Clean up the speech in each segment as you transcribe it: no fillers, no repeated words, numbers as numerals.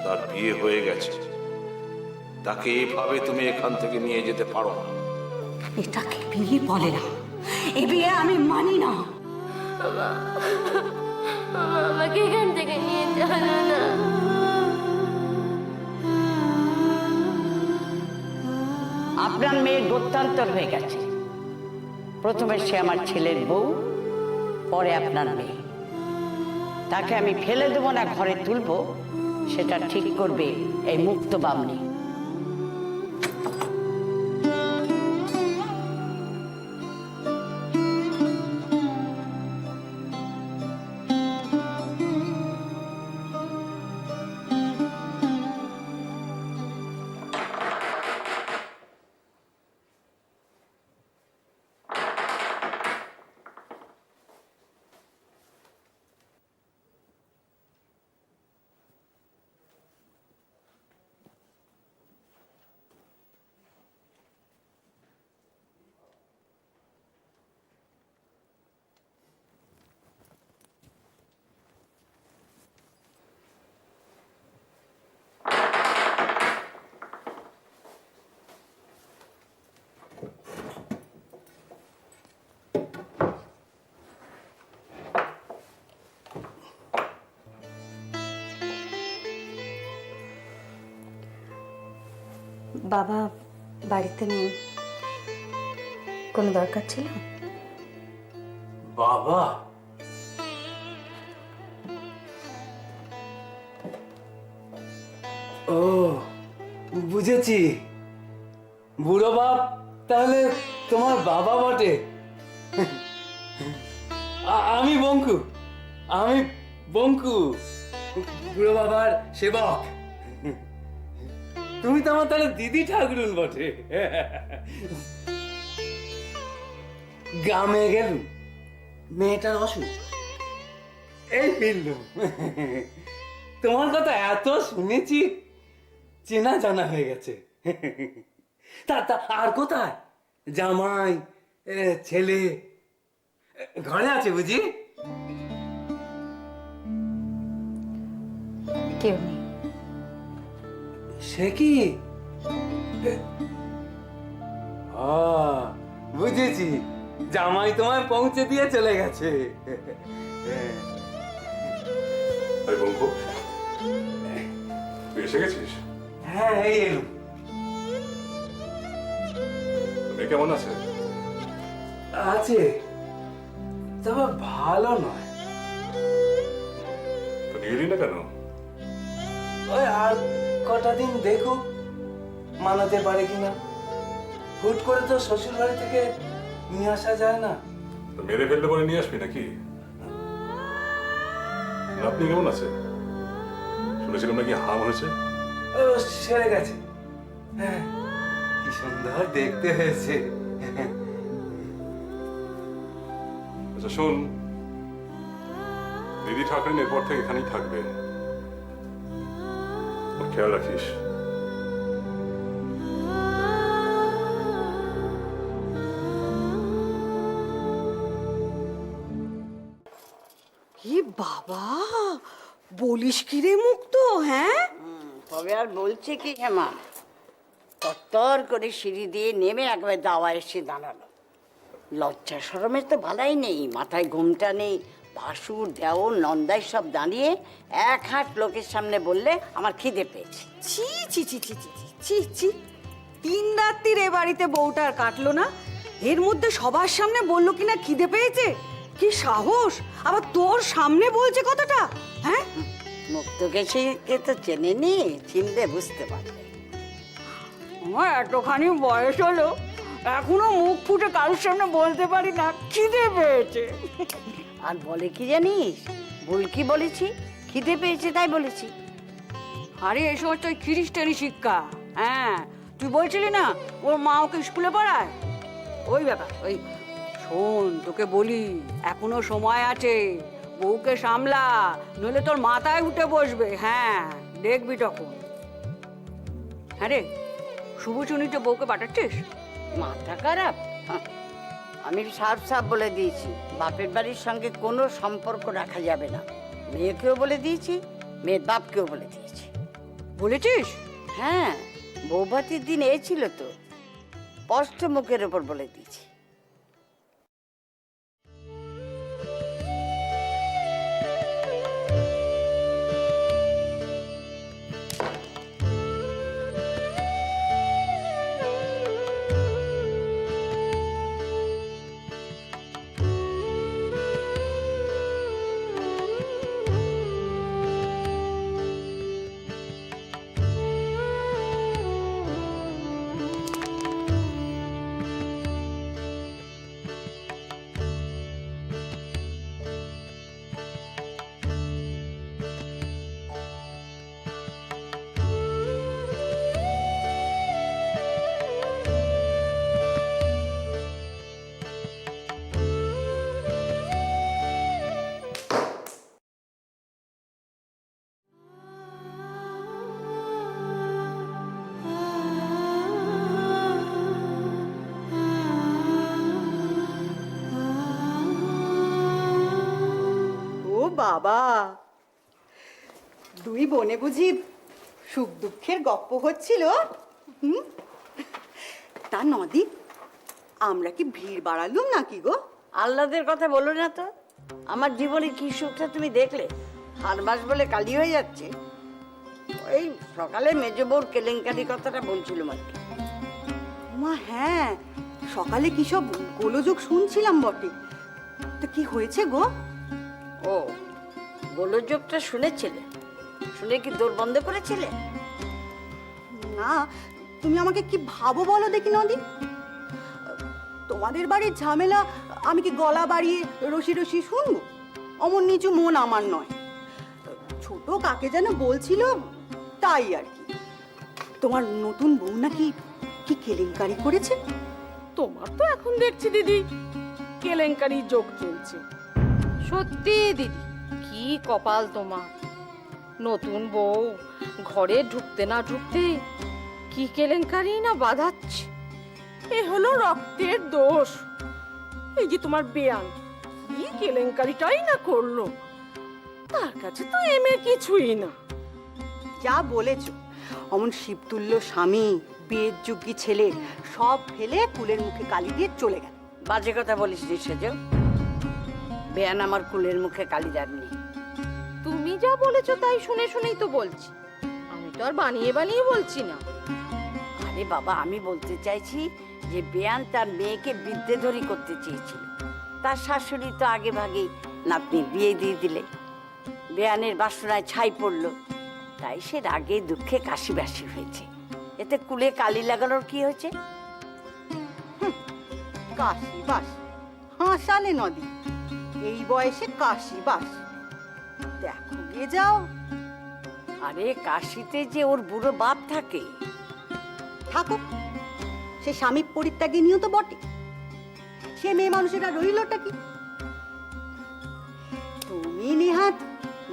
তার বিয়ে হয়ে গেছে, তাকে এভাবে তুমি এখান থেকে নিয়ে যেতে পারো না। এটাকে বিয়ে বলে না, এ বিয়ে আমি মানি না। আমাকে এখান থেকে নিয়ে চলো না। আপনার মেয়ের গত্যান্তর হয়ে গেছে। প্রথমে সে আমার ছেলের বউ, পরে আপনার মেয়ে। তাকে আমি ফেলে দেবো না ঘরে তুলবো, সেটা ঠিক করবে এই মুক্ত বামনী। বাবা বাড়িতে নেই, কোনো দরকার ছিল? বাবা? ও বুঝেছি, বুড়ো বাপ তাহলে তোমার বাবা বটে। আমি বঙ্কু, আমি বঙ্কু, বুড়ো বাবার সেবক। তুমি তো আমার তাহলে দিদি ঠাকুরুন বটে। গ্রামে গেলুম, মেয়েটার অসুখ, এই ফিরলুম। তোমার কথা এত শুনেছি, চেনা জানা হয়ে গেছে। তা আর কোথায় জামাই ছেলে ঘরে আছে বুঝি? কেউ নেই। সে কি? বুঝেছি, জামাই তোমায় পৌঁছে দিয়ে চলে গেছে। বঙ্কু, তুই এসে গেছিস? হ্যাঁ, এই এলুম। মেয়ে কেমন আছে? আছে, তবে ভালো নয়। তো নিয়ে এলি না কেন? ওই আর কটা দিন দেখুক মানাতে পারে কিনা। হুট করে তো শ্বশুর বাড়ি থেকে নিয়ে আসা যায় না। তো মেরে ফেললে পরে নিয়ে আসবি নাকি? আপনি কেমন আছে? শুনেছিলাম নাকি হাম হয়েছে? ও সেরে গেছে। হ্যাঁ, কি সুন্দর দেখতে হয়েছে। আচ্ছা শোন, দিদি ঠাকুরিন এরপর থেকে এখানেই থাকবে, খেয়াল রাখিস। কি বাবা, বলিস কি রে মুক্ত? হ্যাঁ, তবে আর বলছে কি হেমা, তত্তর করে সিঁড়ি দিয়ে নেমে একবার দাওয়া এসে দাঁড়ালো। লজ্জা শরমের তো ভালাই নেই, মাথায় ঘুমটা নেই। ভাসুর দেওর নন্দাই সব দাঁড়িয়ে এক হাট লোকের সামনে বললে আমার খিদে পেয়েছে। ছি ছি ছি ছি ছি ছি ছি ছি। 3 রাত্রির এ বাড়িতে বউটা আর কাটলো না, এর মধ্যে সবার সামনে বললো কিনা খিদে পেয়েছে। কি সাহস, আবার তোর সামনে বলছে কথাটা? হ্যাঁ, মুক্তকে কে তো চেনে নি, চিনলে বুঝতে পারবে। আমার এতখানি বয়স হলো, এখনো মুখ ফুটে কারোর সামনে বলতে পারি না খিদে পেয়েছে। আর বলে কি জানিস, ভুল কি বলেছি, খিদে পেয়েছে তাই বলেছি। আরে এই সমস্ত ওই খ্রিস্টানি শিক্ষা। হ্যাঁ, তুই বলছিলি না ওর মা ওকে স্কুলে পড়ায়, ওই ব্যাপার। ওই শোন, তোকে বলি এখনো সময় আছে, বউকে সামলা, নইলে তোর মাথায় উঠে বসবে। হ্যাঁ, দেখবি তখন। হ্যাঁ রে, শুভচুনিতে বউকে পাঠাচ্ছিস? মাথা খারাপ? হাহ, আমি সাফ সাফ বলে দিয়েছি, বাপের বাড়ির সঙ্গে কোনো সম্পর্ক রাখা যাবে না। মেয়েকেও বলে দিয়েছি, মেয়ের বাপকেও বলে দিয়েছি। বলেছিস? হ্যাঁ, বৌভাতির দিন এ ছিল তো, স্পষ্ট মুখের ওপর বলে দিয়েছি। ও বাবা, দুই বোনে বুঝি সুখ দুঃখের গপ্প হচ্ছিল? হুম? তা নদী, আমরা কি ভিড় বাড়ালুম নাকি গো? আহ্লাদের কথা বলো না তো। আমার জীবনে কি সুখটা তুমি দেখলে? হার মাস বলে কালি হয়ে যাচ্ছে। ওই সকালে মেজ বউর কেলেঙ্কারি কথাটা বলছিলাম আর কি। মা হ্যাঁ, সকালে কি সব গোলযোগ শুনছিলাম বটে। তা কি হয়েছে গো? ও, গোলযোগটা শুনেছিলে? শুনে কি দৌড় বন্ধ করেছিলে? না, তুমি আমাকে কি ভাবো বলো দেখি নদী। তোমাদের বাড়ির ঝামেলা আমি কি গলা বাড়িয়ে রসি রসি শুনবো? অমন নিচু মন আমার নয়। ছোট কাকে যেন বলছিল, তাই আর কি। তোমার নতুন বউ নাকি কি কেলেঙ্কারি করেছে? তোমার তো এখন দেখছি দিদি কেলেঙ্কারি যোগ চলছে। সত্যি দিদি, কি কপাল তোমার। নতুন বউ ঘরে ঢুকতে না ঢুকতে কি কেলেঙ্কারি না বাঁধাচ্ছে। এ হলো রক্তের দোষ। এই যে তোমার বেয়ান, কি কেলেঙ্কারিটাই না করলো। তার কাছে তো এমে কিছুই না। যা বলেছ, অমন শিবতুল্য স্বামী, বিয়ের যোগ্যী ছেলে সব ফেলে কুলের মুখে কালি দিয়ে চলে গেল। বাজে কথা বলিস রে সেজ। বেয়ান আমার কুলের মুখে কালি দেননি। তুমি যা বলেছো তাই শুনে শুনেই তো বলছি, আমি তো আর বানিয়ে বানিয়ে বলছি না। আরে বাবা, আমি বলতে চাইছি যে বেয়ান তার মেয়েকে বিদ্যেধরী করতে চেয়েছিল। তার শাশুড়ি তো আগে ভাগেই নাতনির বিয়ে দিয়ে দিলে। বেয়ানের বাসনায় ছাই পড়লো, তাই সে রাগে দুঃখে কাশিবাসি হয়েছে। এতে কুলে কালি লাগানোর কি হয়েছে? কাশি বাস হাসালে নদী, এই বয়সে কাশি বাস দেখো গে যাও। আরে কাশিতে যে ওর বুড়ো বাপ থাকে। থাকুক, সে স্বামী পরিত্যাগী নিয়েও তো বটে। সে মেয়ে মানুষেরা রইলটা কি? তুমি নেহাত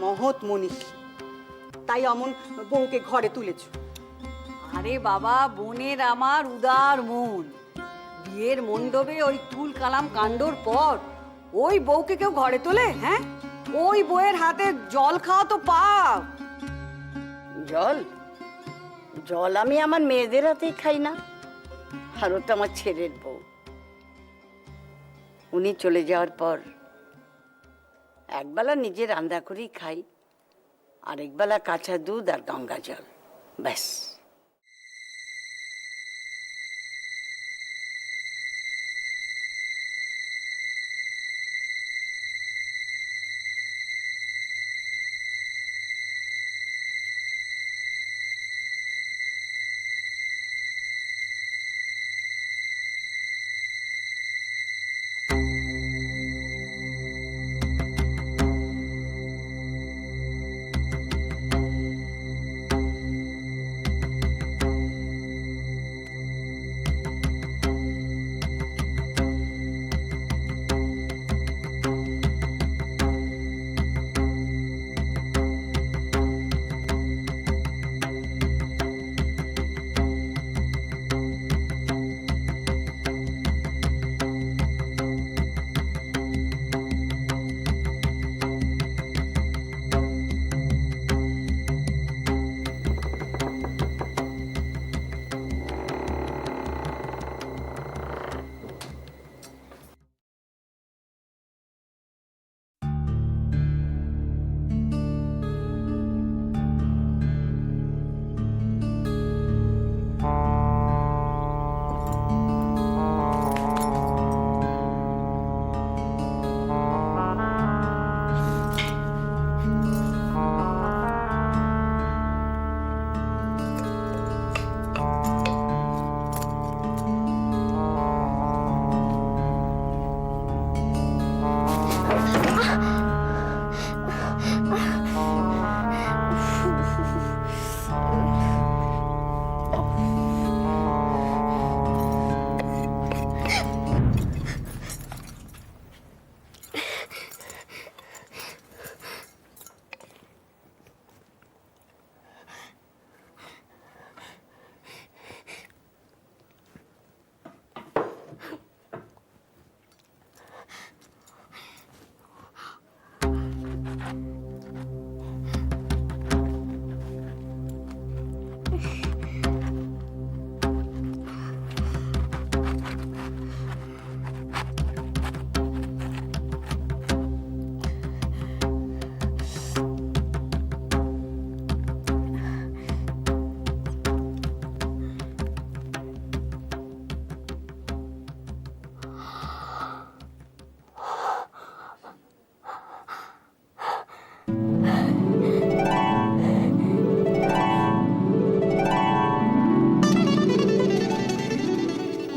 মহৎ মনীষী, তাই অমন বউকে ঘরে তুলেছ। আরে বাবা, বোনের আমার উদার মন। বিয়ের মণ্ডপে ওই তুল কালাম কাণ্ডর পর ওই বউকে কেউ ঘরে তোলে? হ্যাঁ, ওই বউয়ের হাতে জল খাওয়া তো পাপ। জল জল আমি আমার মেয়েদের হাতেই খাই না। আর ও তো আমার ছেলের বউ। উনি চলে যাওয়ার পর একবেলা নিজে রান্না করেই খাই, আরেকবেলা কাঁচা দুধ আর গঙ্গা জল, ব্যাস।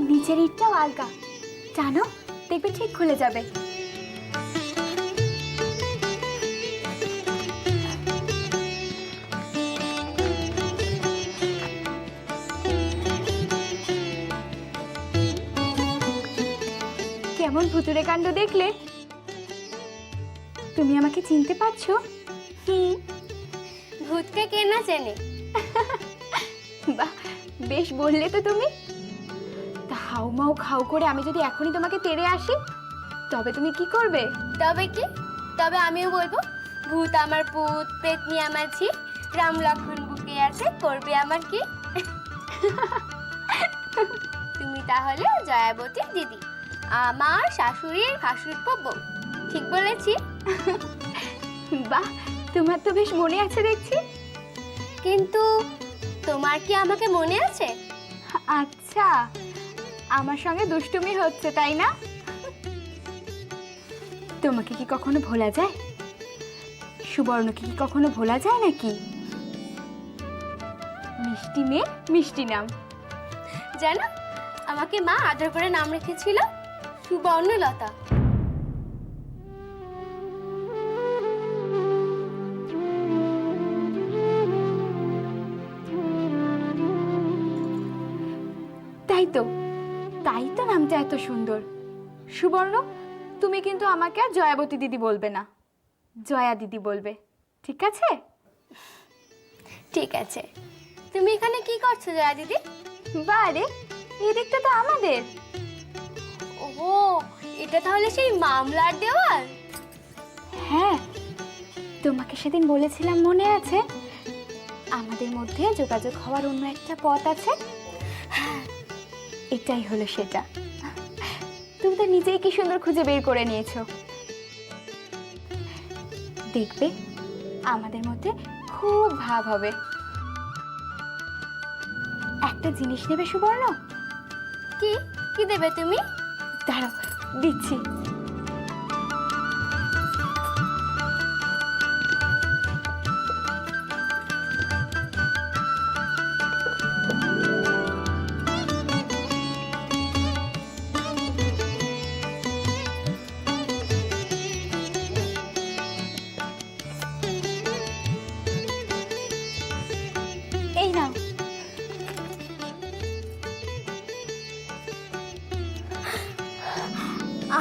নিচের ইটটাও আলগা, জানো, দেখবে ঠিক খুলে যাবে। কেমন ভুতুরে কাণ্ড দেখলে? তুমি আমাকে চিনতে পারছো? ভূতকে কে না চেনে? বাহ, বেশ বললে তো তুমি। তা হাউ মাউ খাও করে আমি যদি এখনই তোমাকে তেড়ে আসি, তবে তুমি কি করবে? তবে কি? তবে আমিও বলবো, ভূত আমার পুত, পেতনি আমার ঝি, রাম লক্ষ্মণ বুকে আছে, করবে আমার কি? তুমি তাহলে জয়াবতী দিদি, আমার শাশুড়ির ভাসুরপো বউ। ঠিক বলেছি? বাহ, তোমার তো বেশ মনে আছে দেখছি। কিন্তু তোমার কি আমাকে মনে আছে? আচ্ছা, আমার সঙ্গে দুষ্টুমি হচ্ছে তাই না? তোমাকে কি কখনো ভোলা যায়? সুবর্ণকে কি কখনো ভোলা যায় নাকি? মিষ্টি মেয়ে, মিষ্টি নাম। জানো, আমাকে মা আদর করে নাম রেখেছিল সুবর্ণলতা। তাই তো নামটা এত সুন্দর। সুবর্ণ, তুমি কিন্তু আমাকে আর জয়াবতী দিদি বলবে না, জয়া দিদি বলবে, ঠিক আছে? ঠিক আছে। তুমি এখানে কি করছো জয়া দিদি? বারে, এই দিকটা তো আমাদের। ও, এটা তাহলে সেই মামলার দেওয়াল? হ্যাঁ, তোমাকে সেদিন বলেছিলাম মনে আছে, আমাদের মধ্যে যোগাযোগ হওয়ার অন্য একটা পথ আছে। এটাই হলো সেটা। তুমি তো নিজেই কি সুন্দর খুঁজে বের করে নিয়েছো। দেখবে আমাদের মধ্যে খুব ভাব হবে। একটা জিনিস নেবে সুবর্ণ? কি কি দেবে তুমি? দাঁড়াও, দিচ্ছি। এই নাও।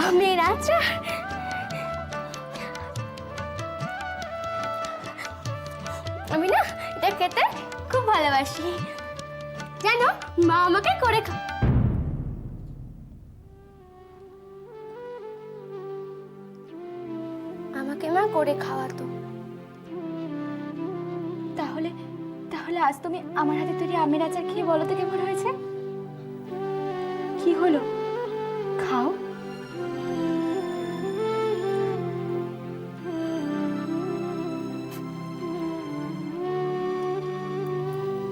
আমের আচার? আমি না এটা খেতে খুব ভালোবাসি। জানো, মা আমাকে করে আমাকে মা করে খাওয়াতো। তাহলে তাহলে আজ তুমি আমার হাতে তৈরি আমের আচার খেয়ে বলো তো কেমন হয়েছে? কি হলো, খাও।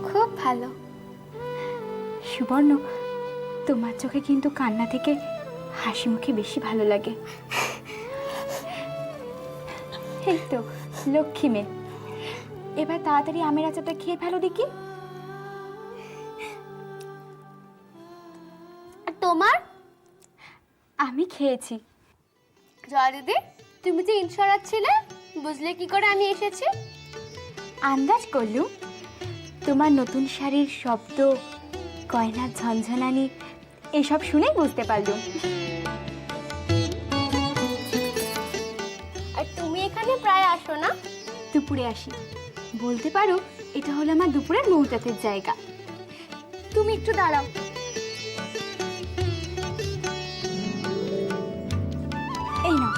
খুব ভালো। সুবর্ণ, তোমার চোখে কিন্তু কান্না থেকে হাসি মুখে বেশি ভালো লাগে। এই তো লক্ষ্মী মেয়ে, এবার তাড়াতাড়ি আমের আচারটা খেয়ে ফেলো দেখি। আর তোমার? আমি খেয়েছি। জয়া দিদি, তুমি যে ইনশোরার ছিলে, বুঝলে কি করে আমি এসেছি? আন্দাজ করলুম, তোমার নতুন শাড়ির শব্দ, গয়নার ঝনঝনানি এসব শুনেই বুঝতে পারলুম। আর তুমি এখানে প্রায় আসো না? দুপুরে আসি, বলতে পারো এটা হলো আমার দুপুরের মৌতাতের জায়গা। তুমি একটু দাঁড়াও। এই নাও।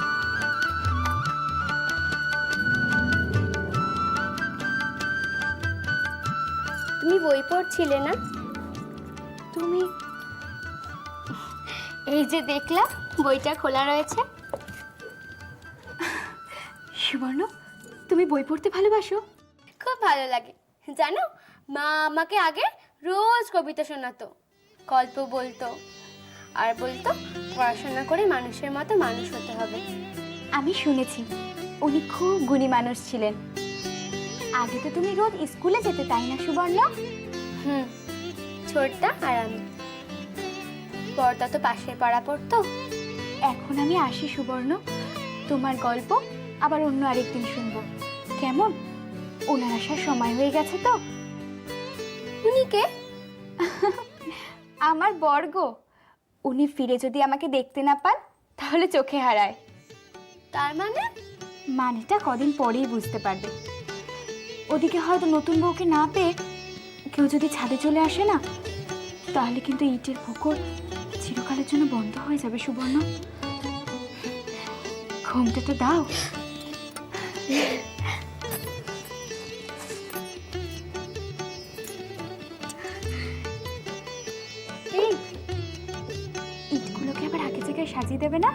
তুমি বই পড়ছিলে না? তুমি এই যে দেখলাম বইটা খোলা রয়েছে। সুবর্ণ, তুমি বই পড়তে ভালোবাসো? খুব ভালো লাগে জানো, মা আমাকে আগে রোজ কবিতা শোনাতো, গল্প বলতো, আর বলতো পড়াশোনা করে মানুষের মতো মানুষ হতে হবে। আমি শুনেছি উনি খুব গুণী মানুষ ছিলেন। আগে তো তুমি রোজ স্কুলে যেতে, তাই না সুবর্ণ? হুম, ছোটটা আর আমি। পর্দা তো পাশের পাড়া পড়তো। এখন আমি আসি সুবর্ণ, তোমার গল্প আবার অন্য আরেকদিন শুনবো, কেমন? ওনার আসার সময় হয়ে গেছে তো। উনি কে? আমার বর্গ। উনি ফিরে যদি আমাকে দেখতে না পান তাহলে চোখে হারায়। তার মানে? মানেটা কদিন পরেই বুঝতে পারবে। ওদিকে হয়তো নতুন বউকে না পেয়ে কেউ যদি ছাদে চলে আসে না, তাহলে কিন্তু ইটের পুকুর চিরকালের জন্য বন্ধ হয়ে যাবে সুবর্ণ। ঘুমটা তো দাও। এই ইটগুলোকে আবার আগে জায়গায় সাজিয়ে দেবে না?